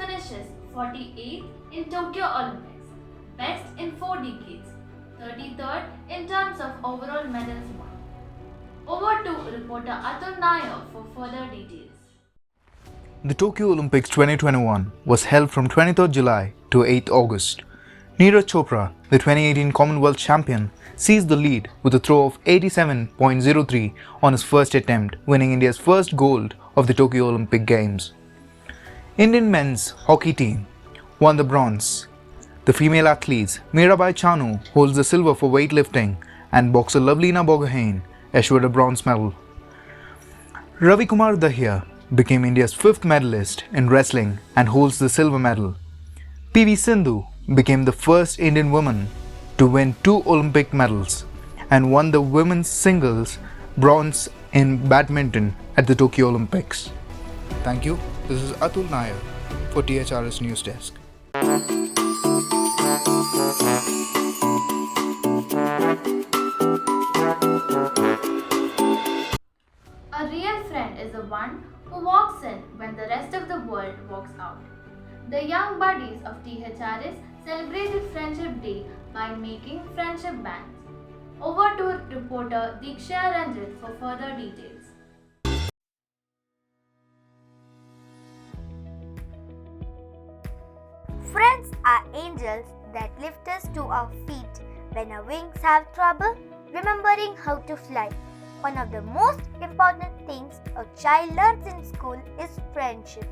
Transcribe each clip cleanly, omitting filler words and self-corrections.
finishes 48th in Tokyo Olympics, best in 4 decades, 33rd in terms of overall medals won. Over to reporter Atul Nair for further details. The Tokyo Olympics 2021 was held from 23rd July to 8th August. Neeraj Chopra, the 2018 Commonwealth champion, seized the lead with a throw of 87.03 on his first attempt, winning India's first gold of the Tokyo Olympic Games. Indian men's hockey team won the bronze. The female athletes Mirabai Chanu holds the silver for weightlifting and boxer Lovelina Borgohain assured a bronze medal. Ravi Kumar Dahiya became India's 5th medalist in wrestling and holds the silver medal. PV Sindhu became the first Indian woman to win 2 Olympic medals and won the women's singles bronze in badminton at the Tokyo Olympics. Thank you. This is Atul Nair for THRS News Desk. A real friend is the one who walks in when the rest of the world walks out. The young buddies of THRS celebrated Friendship Day by making friendship bands. Over to reporter Diksha Ranjit for further details. Friends are angels that lift us to our feet when our wings have trouble, remembering how to fly. One of the most important things a child learns in school is friendship.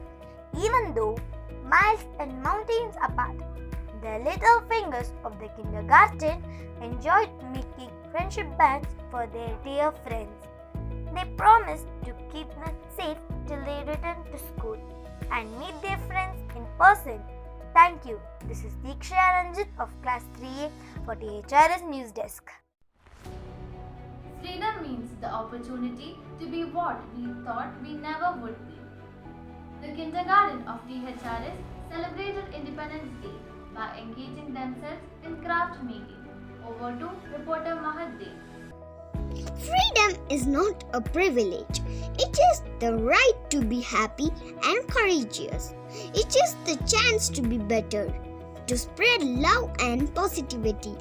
Even though miles and mountains apart, the little fingers of the kindergarten enjoyed making friendship bands for their dear friends. They promised to keep them safe till they return to school and meet their friends in person. Thank you. This is Diksha Ranjit of Class 3A for THRS News Desk. Freedom means the opportunity to be what we thought we never would be. The kindergarten of THRS celebrated Independence Day by engaging themselves in craft making. Over to reporter Mahad Dev. Freedom is not a privilege. It is the right to be happy and courageous. It is the chance to be better, to spread love and positivity.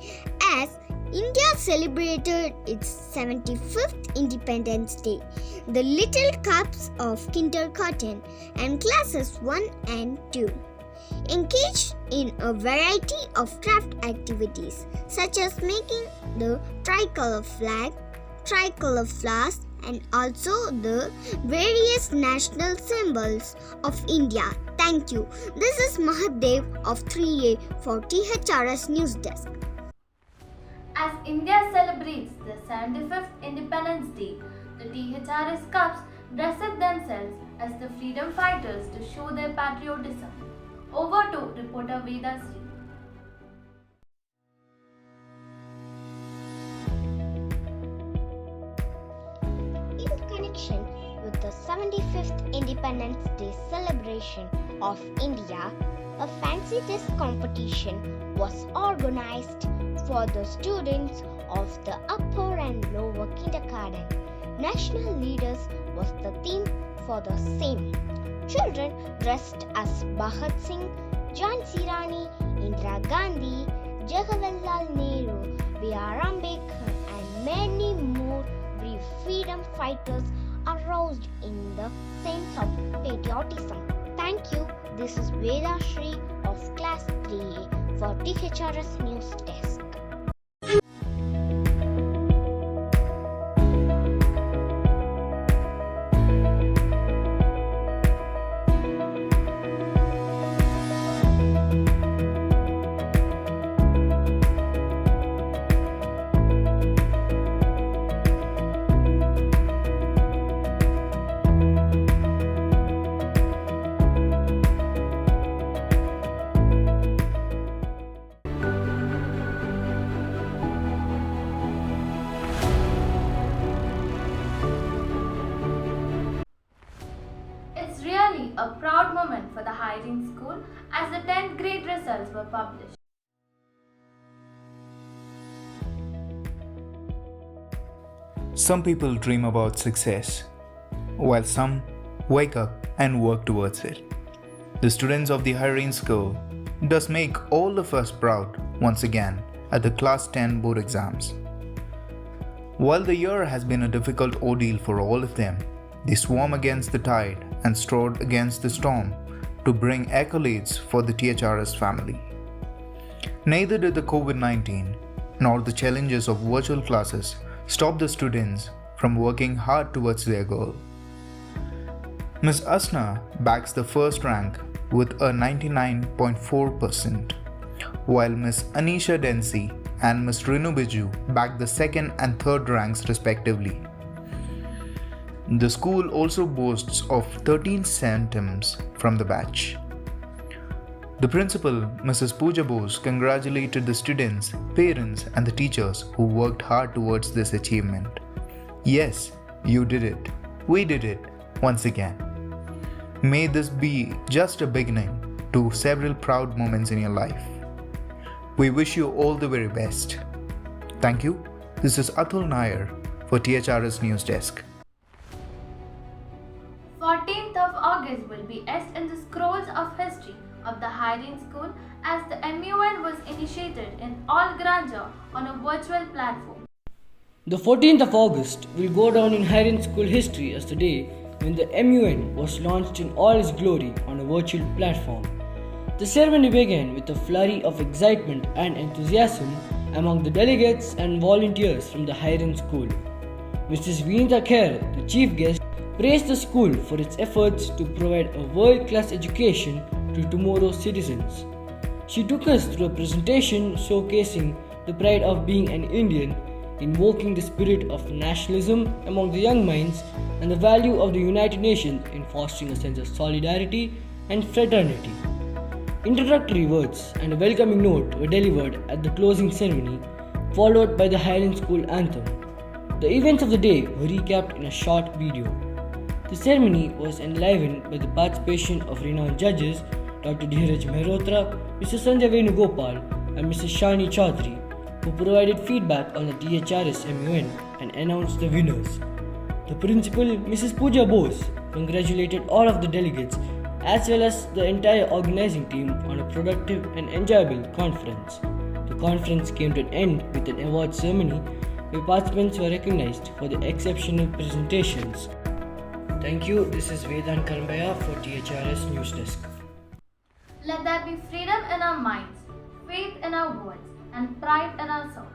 As India celebrated its 75th Independence Day, the little cubs of kindergarten and classes 1 and 2 engaged in a variety of craft activities such as making the tricolor flag, tricolor flowers, and also the various national symbols of India. Thank you. This is Mahadev of 3A for THRS News Desk. As India celebrates the 75th Independence Day, the THRS Cubs dress up themselves as the freedom fighters to show their patriotism. Over to reporter Veda Sri. In connection with the 75th Independence Day celebration of India, a fancy dress competition was organized for the students of the upper and lower kindergarten. National leaders was the theme for the same. Children dressed as Bhagat Singh, Jhansi Rani, Indira Gandhi, Jawaharlal Nehru, B.R. Ambedkar and many more brave freedom fighters aroused in the sense of patriotism. Thank you. This is Veda Shri of Class 3A for THRS News Desk. It's really a proud moment for the Hygiene School as the 10th grade results were published. Some people dream about success, while some wake up and work towards it. the students of the Hiring School, does make all of us proud once again at the Class 10 board exams. While the year has been a difficult ordeal for all of them, they swam against the tide and strode against the storm to bring accolades for the THRS family. Neither did the COVID-19 nor the challenges of virtual classes stop the students from working hard towards their goal. Ms. Asna bags the first rank with a 99.4%, while Ms. Anisha Densi and Ms. Rinu Biju bagged the second and third ranks respectively. The school also boasts of 13 centims from the batch. The principal, Mrs. Pooja Bose, congratulated the students, parents, and the teachers who worked hard towards this achievement. Yes, you did it. We did it once again. May this be just a beginning to several proud moments in your life. We wish you all the very best. Thank you. This is Atul Nair for THRS News Desk. 14th of August will be etched in the scrolls of history of the Hiring School as the MUN was initiated in all grandeur on a virtual platform. The 14th of August will go down in Hiring School history as the day when the MUN was launched in all its glory on a virtual platform. The ceremony began with a flurry of excitement and enthusiasm among the delegates and volunteers from the Hiring School. Mrs. Vinita Kher, the chief guest, praised the school for its efforts to provide a world-class education to tomorrow's citizens. She took us through a presentation showcasing the pride of being an Indian, invoking the spirit of nationalism among the young minds and the value of the United Nations in fostering a sense of solidarity and fraternity. Introductory words and a welcoming note were delivered at the closing ceremony, followed by the Hiring School anthem. The events of the day were recapped in a short video. The ceremony was enlivened by the participation of renowned judges Dr. Dhiraj Mehrotra, Mr. Sanjay Venugopal, and Mrs. Shani Chaudhary, who provided feedback on the THRS MUN and announced the winners. The principal, Mrs. Pooja Bose, congratulated all of the delegates as well as the entire organizing team on a productive and enjoyable conference. The conference came to an end with an award ceremony where participants were recognized for their exceptional presentations. Thank you. This is Vedant Karambaya for THRS News Desk. Let there be freedom in our minds, faith in our words, and pride in our souls.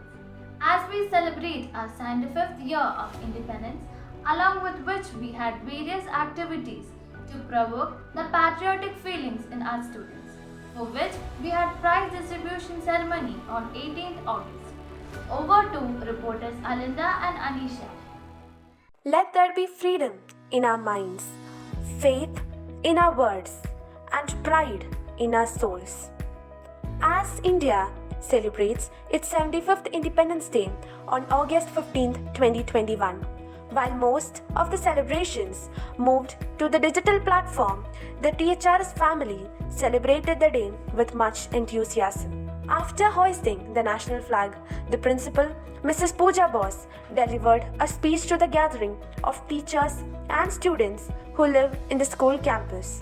As we celebrate our 75th year of independence, along with which we had various activities to provoke the patriotic feelings in our students, for which we had prize distribution ceremony on 18th August. Over to reporters Alinda and Anisha. Let there be freedom in our minds, faith in our words, and pride in our souls. As India celebrates its 75th Independence Day on August 15, 2021, while most of the celebrations moved to the digital platform, the THRS family celebrated the day with much enthusiasm. After hoisting the national flag, the principal, Mrs. Pooja Bose, delivered a speech to the gathering of teachers and students who live in the school campus.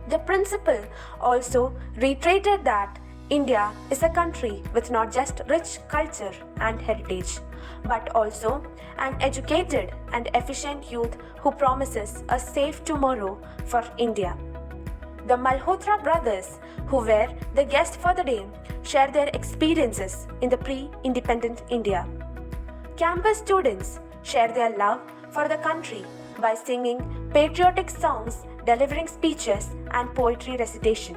The principal also reiterated that India is a country with not just rich culture and heritage, but also an educated and efficient youth who promises a safe tomorrow for India. The Malhotra brothers, who were the guests for the day, shared their experiences in the pre-independent India. Campus students shared their love for the country by singing patriotic songs, delivering speeches, and poetry recitation.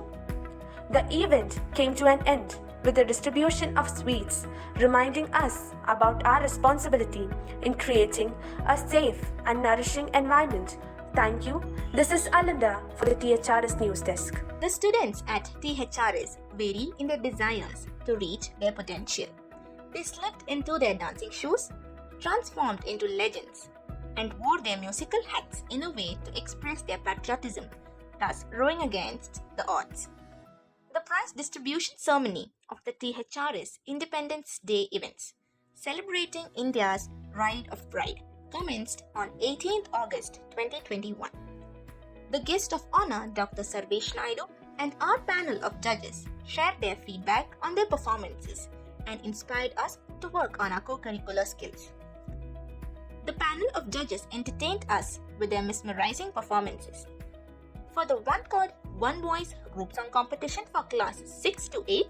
The event came to an end with the distribution of sweets, reminding us about our responsibility in creating a safe and nourishing environment. Thank you. This is Alinda for the THRS News Desk. The students at THRS vary in their desires to reach their potential. They slipped into their dancing shoes, transformed into legends, and wore their musical hats in a way to express their patriotism, thus rowing against the odds. The prize distribution ceremony of the THRS Independence Day events, celebrating India's Ride of Pride, commenced on 18th August 2021. The guest of honor, Dr. Sarvesh Naidu, and our panel of judges shared their feedback on their performances and inspired us to work on our co-curricular skills. The panel of judges entertained us with their mesmerizing performances. For the one called One Voice Group Song Competition for classes 6 to 8,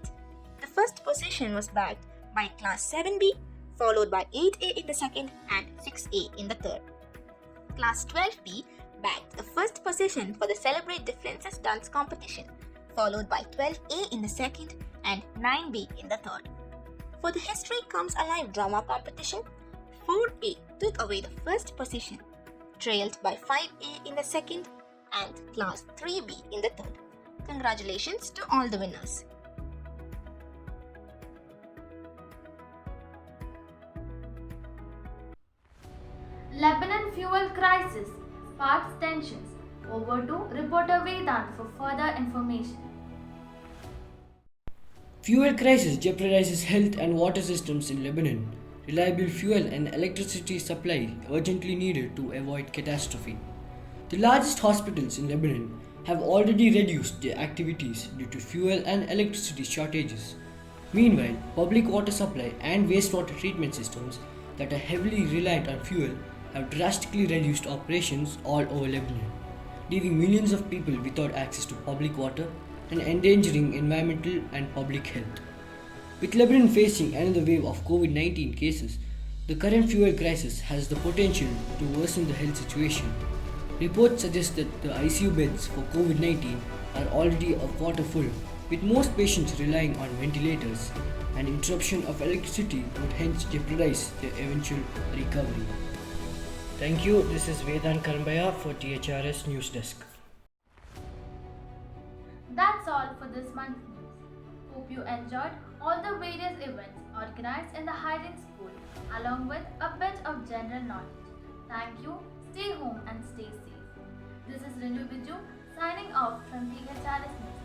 the first position was bagged by class 7B, followed by 8A in the second and 6A in the third. Class 12B bagged the first position for the Celebrate Differences dance competition, followed by 12A in the second and 9B in the third. For the History Comes Alive drama competition, 4A took away the first position, trailed by 5A in the second and class 3B in the third. Congratulations to all the winners. Lebanon fuel crisis sparks tensions. Over to reporter Vedant for further information. Fuel crisis jeopardizes health and water systems in Lebanon. Reliable fuel and electricity supply urgently needed to avoid catastrophe. The largest hospitals in Lebanon have already reduced their activities due to fuel and electricity shortages. Meanwhile, public water supply and wastewater treatment systems that are heavily reliant on fuel have drastically reduced operations all over Lebanon, leaving millions of people without access to public water and endangering environmental and public health. With Lebanon facing another wave of COVID-19 cases, the current fuel crisis has the potential to worsen the health situation. Reports suggest that the ICU beds for COVID-19 are already a quarter full, with most patients relying on ventilators, and interruption of electricity would hence jeopardize their eventual recovery. Thank you. This is Vedant Karambaya for THRS News Desk. That's all for this month's news. Hope you enjoyed all the various events organized in the Hiring School along with a bit of general knowledge. Thank you, stay home and stay safe. This is Renu Biju signing off from THRS News.